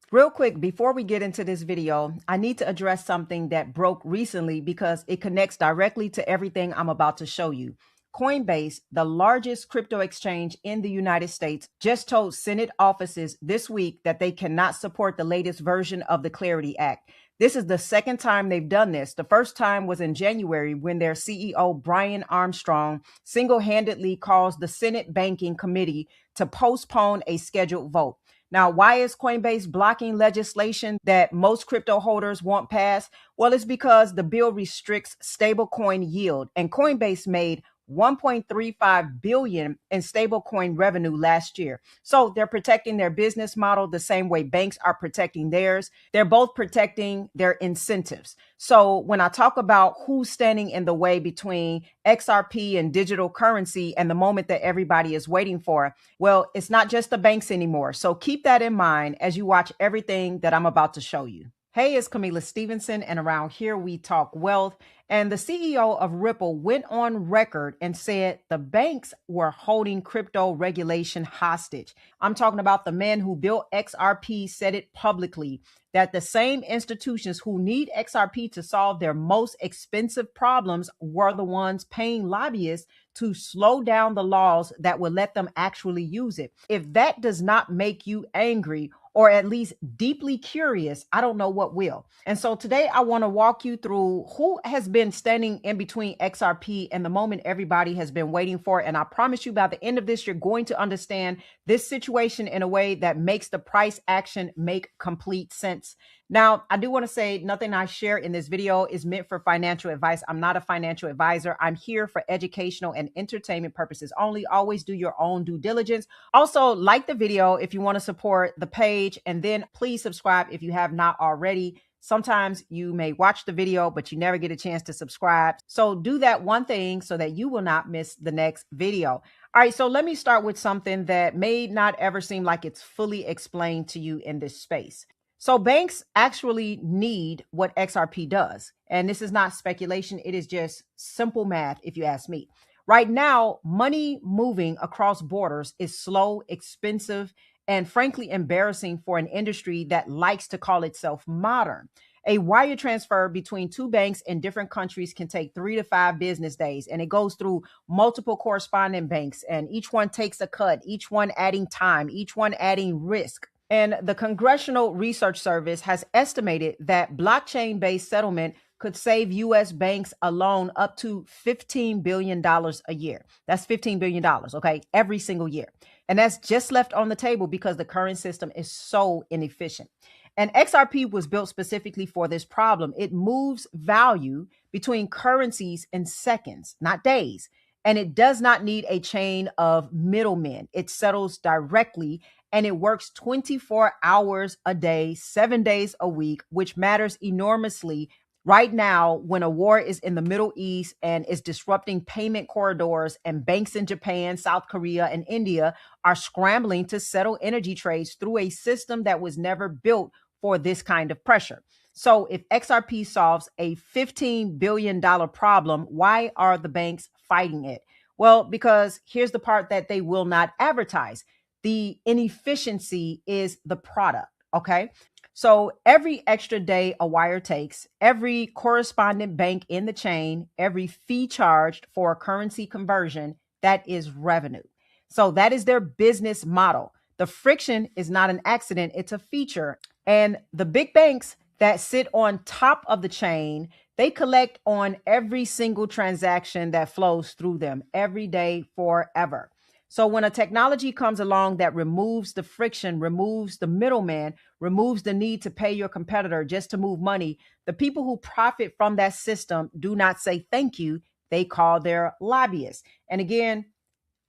Real quick, before we get into this video, I need to address something that broke recently because it connects directly to everything I'm about to show you. Coinbase, the largest crypto exchange in the United States, just told Senate offices this week that they cannot support the latest version of the Clarity Act. This is the second time they've done this. The first time was in January when their CEO, Brian Armstrong, single-handedly caused the Senate Banking Committee to postpone a scheduled vote. Now, why is Coinbase blocking legislation that most crypto holders want passed? Well, it's because the bill restricts stablecoin yield, and Coinbase made 1.35 billion in stablecoin revenue last year. So they're protecting their business model the same way banks are protecting theirs. They're both protecting their incentives. So when I talk about who's standing in the way between XRP and digital currency and the moment that everybody is waiting for, well, it's not just the banks anymore. So keep that in mind as you watch everything that I'm about to show you. Hey, it's Camila Stevenson, and around here we talk wealth. And the CEO of Ripple went on record and said the banks were holding crypto regulation hostage. I'm talking about the man who built XRP said it publicly, that the same institutions who need XRP to solve their most expensive problems were the ones paying lobbyists to slow down the laws that would let them actually use it. If that does not make you angry, or at least deeply curious, I don't know what will. And so today I want to walk you through who has been standing in between XRP and the moment everybody has been waiting for. And I promise you by the end of this, you're going to understand this situation in a way that makes the price action make complete sense. Now, I do want to say nothing I share in this video is meant for financial advice. I'm not a financial advisor. I'm here for educational and entertainment purposes only. Always do your own due diligence. Also, like the video if you want to support the page, and then please subscribe if you have not already. Sometimes you may watch the video, but you never get a chance to subscribe. So do that one thing so that you will not miss the next video. All right, so let me start with something that may not ever seem like it's fully explained to you in this space. So banks actually need what XRP does. And this is not speculation. It is just simple math, if you ask me. Right now, money moving across borders is slow, expensive, and frankly embarrassing for an industry that likes to call itself modern. A wire transfer between two banks in different countries can take 3 to 5 business days, and it goes through multiple correspondent banks, and each one takes a cut, each one adding time, each one adding risk. And the Congressional Research Service has estimated that blockchain-based settlement could save U.S. banks alone up to $15 billion a year. That's $15 billion, okay, every single year. And that's just left on the table because the current system is so inefficient. And XRP was built specifically for this problem. It moves value between currencies in seconds, not days. And it does not need a chain of middlemen. It settles directly, and it works 24 hours a day, 7 days a week, which matters enormously right now when a war is in the Middle East and is disrupting payment corridors, and banks in Japan, South Korea, and India are scrambling to settle energy trades through a system that was never built for this kind of pressure. So if XRP solves a $15 billion problem, why are the banks fighting it? Well, because here's the part that they will not advertise. The inefficiency is the product, okay? So every extra day a wire takes, every correspondent bank in the chain, every fee charged for a currency conversion, that is revenue. So that is their business model. The friction is not an accident, it's a feature. And the big banks that sit on top of the chain, they collect on every single transaction that flows through them every day forever. So when a technology comes along that removes the friction, removes the middleman, removes the need to pay your competitor just to move money, the people who profit from that system do not say thank you. They call their lobbyists. And again,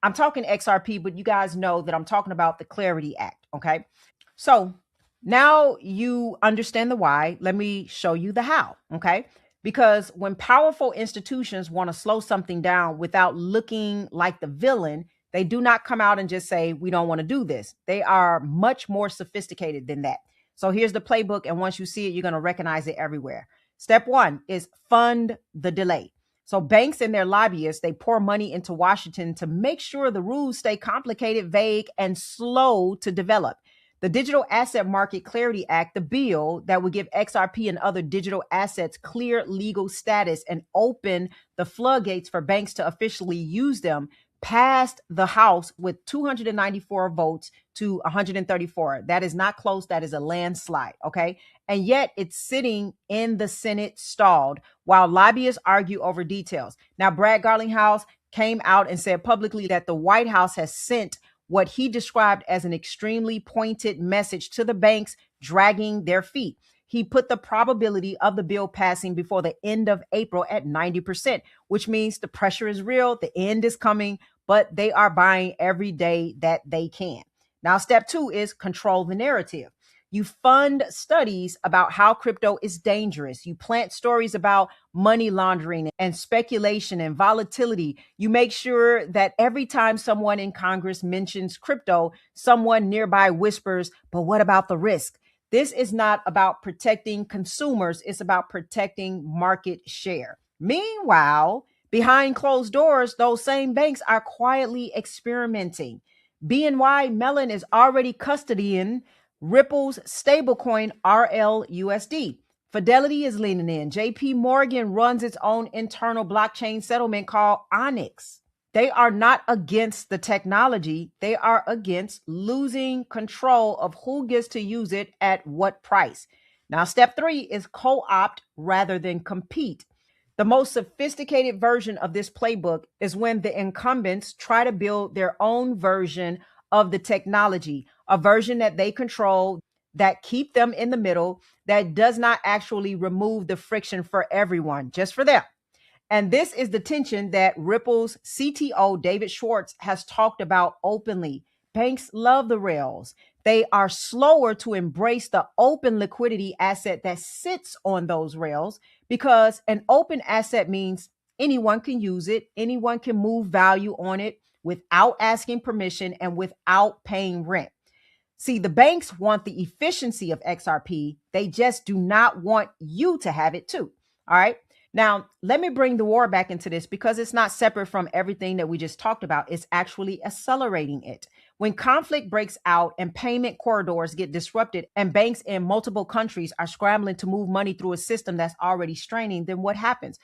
I'm talking XRP, but you guys know that I'm talking about the Clarity Act, okay? So now you understand the why. Let me show you the how, okay? Because when powerful institutions want to slow something down without looking like the villain, they do not come out and just say, we don't want to do this. They are much more sophisticated than that. So here's the playbook. And once you see it, you're going to recognize it everywhere. Step 1 is fund the delay. So banks and their lobbyists, they pour money into Washington to make sure the rules stay complicated, vague, and slow to develop. The Digital Asset Market Clarity Act, the bill that would give XRP and other digital assets clear legal status and open the floodgates for banks to officially use them, passed the House with 294 votes to 134. That is not close. That is a landslide. Okay. And yet it's sitting in the Senate stalled while lobbyists argue over details. Now, Brad Garlinghouse came out and said publicly that the White House has sent what he described as an extremely pointed message to the banks dragging their feet. He put the probability of the bill passing before the end of April at 90%, which means the pressure is real, the end is coming, but they are buying every day that they can. Now, step 2 is control the narrative. You fund studies about how crypto is dangerous. You plant stories about money laundering and speculation and volatility. You make sure that every time someone in Congress mentions crypto, someone nearby whispers, but what about the risk? This is not about protecting consumers. It's about protecting market share. Meanwhile, behind closed doors, those same banks are quietly experimenting. BNY Mellon is already custodying Ripple's stablecoin RLUSD. Fidelity is leaning in. JP Morgan runs its own internal blockchain settlement called Onyx. They are not against the technology. They are against losing control of who gets to use it at what price. Now, step 3 is co-opt rather than compete. The most sophisticated version of this playbook is when the incumbents try to build their own version of the technology, a version that they control, that keep them in the middle, that does not actually remove the friction for everyone, just for them. And this is the tension that Ripple's CTO, David Schwartz, has talked about openly. Banks love the rails. They are slower to embrace the open liquidity asset that sits on those rails because an open asset means anyone can use it, anyone can move value on it without asking permission and without paying rent. See, the banks want the efficiency of XRP. They just do not want you to have it too. All right. Now, let me bring the war back into this because it's not separate from everything that we just talked about. It's actually accelerating it. When conflict breaks out and payment corridors get disrupted and banks in multiple countries are scrambling to move money through a system that's already straining, then what happens?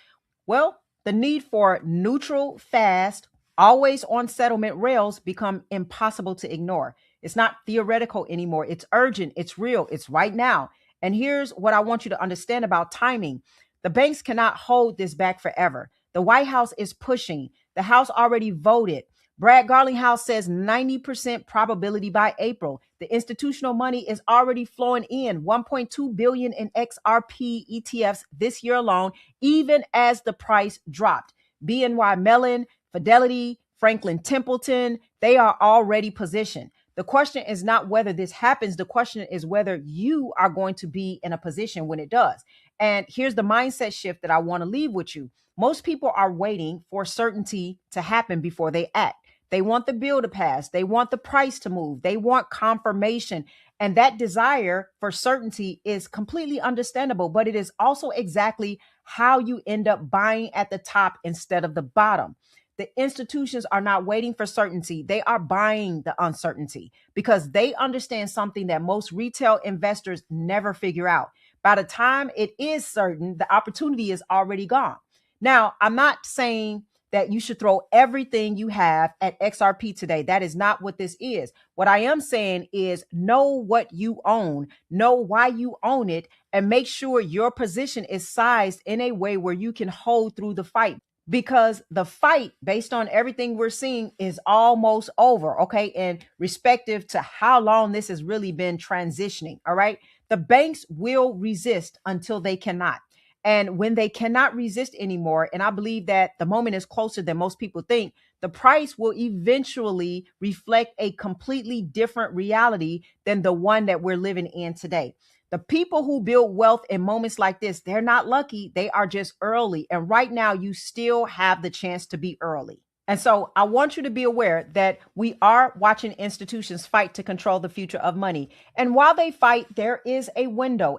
Well, the need for neutral, fast, always on settlement rails become impossible to ignore. It's not theoretical anymore. It's urgent. It's real. It's right now. And here's what I want you to understand about timing. The banks cannot hold this back forever. The White House is pushing. The House already voted. Brad Garlinghouse says 90% probability by April. The institutional money is already flowing in, 1.2 billion in XRP ETFs this year alone, even as the price dropped. BNY Mellon, Fidelity, Franklin Templeton, they are already positioned. The question is not whether this happens. The question is whether you are going to be in a position when it does. And here's the mindset shift that I want to leave with you. Most people are waiting for certainty to happen before they act. They want the bill to pass. They want the price to move. They want confirmation. And that desire for certainty is completely understandable, but it is also exactly how you end up buying at the top instead of the bottom. The institutions are not waiting for certainty. They are buying the uncertainty because they understand something that most retail investors never figure out. By the time it is certain, the opportunity is already gone. Now, I'm not saying that you should throw everything you have at XRP today. That is not what this is. What I am saying is know what you own, know why you own it, and make sure your position is sized in a way where you can hold through the fight. Because the fight, based on everything we're seeing, is almost over, okay? And respective to how long this has really been transitioning, all right? The banks will resist until they cannot. And when they cannot resist anymore, and I believe that the moment is closer than most people think, the price will eventually reflect a completely different reality than the one that we're living in today. The people who build wealth in moments like this, they're not lucky. They are just early. And right now, you still have the chance to be early. And so I want you to be aware that we are watching institutions fight to control the future of money. And while they fight, there is a window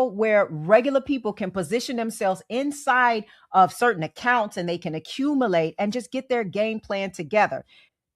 where regular people can position themselves inside of certain accounts and they can accumulate and just get their game plan together.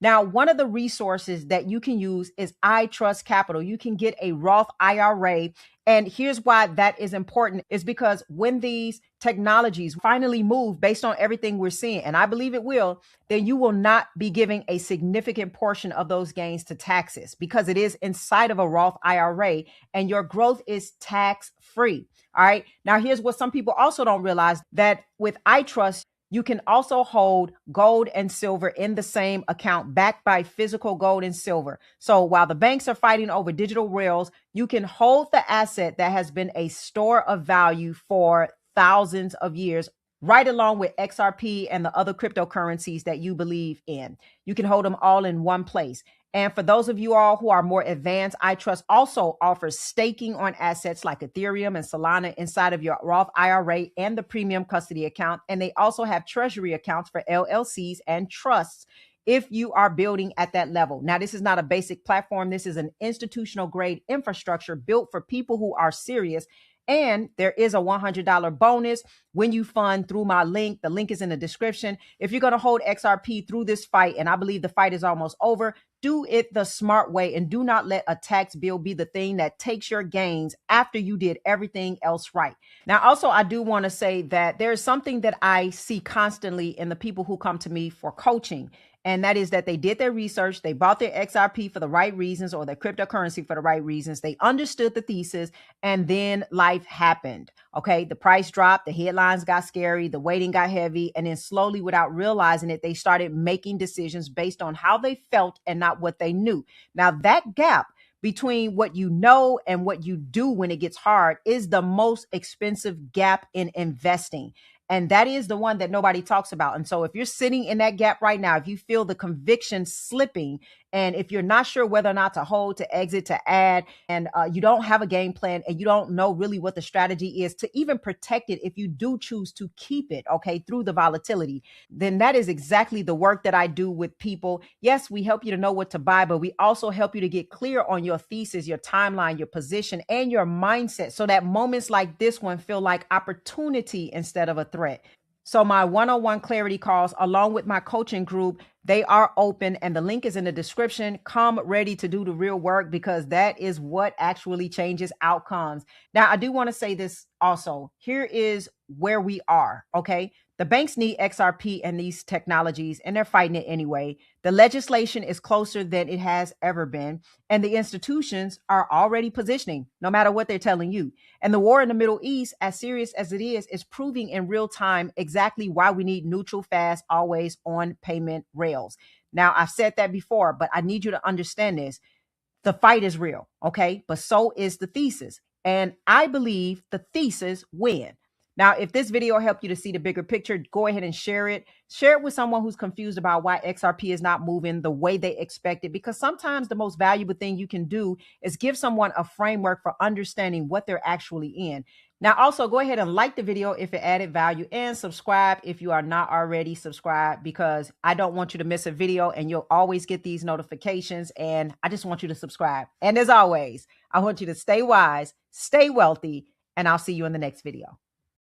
Now, one of the resources that you can use is I Trust Capital. You can get a Roth IRA. And here's why that is important is because when these technologies finally move based on everything we're seeing, and I believe it will, then you will not be giving a significant portion of those gains to taxes because it is inside of a Roth IRA and your growth is tax free. All right. Now, here's what some people also don't realize that with iTrust, you can also hold gold and silver in the same account backed by physical gold and silver. So while the banks are fighting over digital rails, you can hold the asset that has been a store of value for thousands of years, right along with XRP and the other cryptocurrencies that you believe in. You can hold them all in one place. And for those of you all who are more advanced, iTrust also offers staking on assets like Ethereum and Solana inside of your Roth IRA and the premium custody account. And they also have treasury accounts for LLCs and trusts if you are building at that level. Now, this is not a basic platform. This is an institutional grade infrastructure built for people who are serious. And there is a $100 bonus when you fund through my link. The link is in the description. If you're going to hold XRP through this fight, and I believe the fight is almost over, do it the smart way and do not let a tax bill be the thing that takes your gains after you did everything else right. Now, also, I do want to say that there is something that I see constantly in the people who come to me for coaching. And that is that they did their research, they bought their XRP for the right reasons or their cryptocurrency for the right reasons. They understood the thesis and then life happened. Okay, the price dropped, the headlines got scary, the waiting got heavy, and then slowly without realizing it, they started making decisions based on how they felt and not what they knew. Now that gap between what you know and what you do when it gets hard is the most expensive gap in investing. And that is the one that nobody talks about. And so if you're sitting in that gap right now, if you feel the conviction slipping, and if you're not sure whether or not to hold, to exit, to add, and you don't have a game plan and you don't know really what the strategy is to even protect it if you do choose to keep it, okay, through the volatility, then that is exactly the work that I do with people. Yes, we help you to know what to buy, but we also help you to get clear on your thesis, your timeline, your position, and your mindset so that moments like this one feel like opportunity instead of a threat. So my one-on-one clarity calls along with my coaching group, they are open and the link is in the description. Come ready to do the real work because that is what actually changes outcomes. Now, I do want to say this also. Here is where we are, okay? The banks need XRP and these technologies, and they're fighting it anyway. The legislation is closer than it has ever been, and the institutions are already positioning, no matter what they're telling you. And the war in the Middle East, as serious as it is proving in real time exactly why we need neutral, fast, always on payment rails. Now, I've said that before, but I need you to understand this. The fight is real, okay? But so is the thesis. And I believe the thesis win. Now, if this video helped you to see the bigger picture, go ahead and share it. Share it with someone who's confused about why XRP is not moving the way they expected, because sometimes the most valuable thing you can do is give someone a framework for understanding what they're actually in. Now, also go ahead and like the video if it added value and subscribe if you are not already subscribed, because I don't want you to miss a video and you'll always get these notifications. And I just want you to subscribe. And as always, I want you to stay wise, stay wealthy, and I'll see you in the next video.